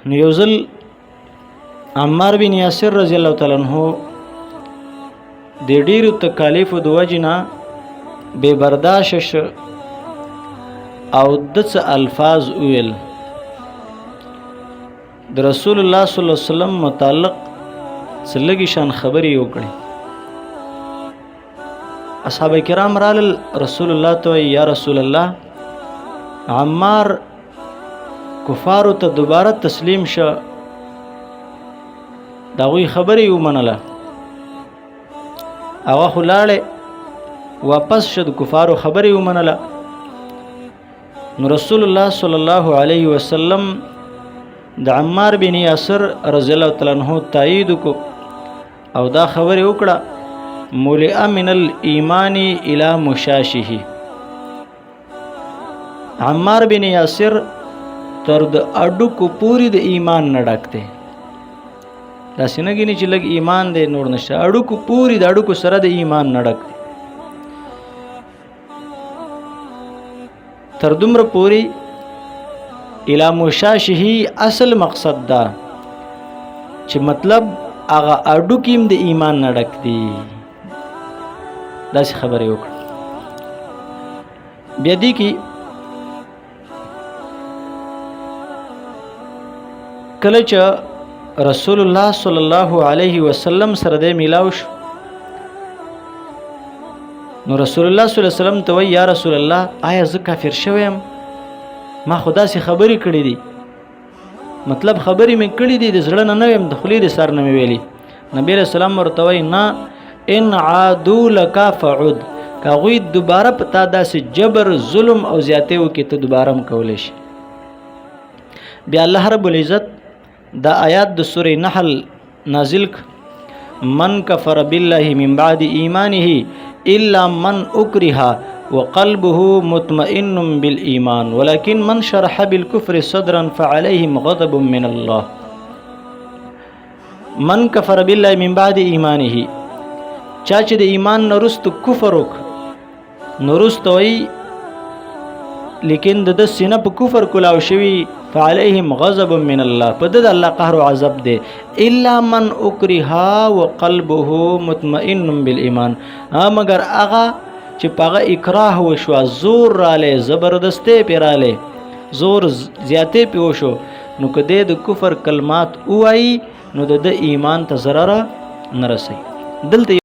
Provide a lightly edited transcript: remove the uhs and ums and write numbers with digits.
نو یو ځل عمار بن یاسر رضی الله تعالی عنہ د ډیرو تکالیفو د وجې نه بې برداشته شو او د څه الفاظ وویل د رسول الله صلی الله علیه وسلم متعلق څه لږې شان خبرې وکړې. اصحاب کرام رالل رسول الله ته وایي یا رسول الله عمار کفارو ته دوباره تسلیم شه، د هغوی خبرې یې ومنله، هغه خو لاړې واپس شه د کفارو خبرې ومنله. نو رسول الله صلی الله علیه وسلم د عمار بن یاسر رضی الله تعالی عنہ تایید وکړو او دا خبرې وکړه ملئ من الایمان الی مشاشه. عمار بن یاسر تر د اډوکو پوری د ایمان نه ډک دی، داسې نه ګیني چې لږ ایمان دی نور نشته، اډوکو پوری د اډوکو سره د ایمان نه ډک دی. تر دومره پوری الی مشاشه اصل مقصد دا چې مطلب هغه اډوکې هم د ایمان نه ډک دی. داسې خبرې وکړه. بیا دې کې کله چې رسول الله صلی الله علیه وسلم سره د میلاو شو نو رسول الله صلی الله علیه وسلم ته وایي یا رسول الله آیا زه کافر شوی یم؟ ما خو داسې خبرې کړې دي، مطلب خبرې مې کړې دي د زړه نه نه ویم، د خولې د سر نه مې ویلي. نبی علیه السلام ورته وایي نه ان عادو لک فعد، که هغوی دوباره په تا داسې جبر ظلم او زیاتې وکړي ته دوباره هم کولی شي. بیا الله رب العزت دا آیات د سورې نحل نازل من کفر بالله من بعد ایمانه الا من اکره وقلبه مطمئن بالایمان ولكن من شرح بالكفر صدرا فعليهم غضب من الله. من کفر بالله من بعد ایمانه، چا چې د ایمان نه وروسته کفر وکړ نو وروسته وایي لیکن د سینه په کفر کلاو شوي فعليهم غضب من الله، په د الله قهر او عذاب دی. الا من اکره وقلبه مطمئن بالایمان، مگر هغه چې پاغه اکراه وشو، زور رااله، زبردستی پې رااله، زور زیاتې پې وشو، نو که دی د کفر کلمات ووایي نو د ایمان ته ضرر نه رسوي. دلته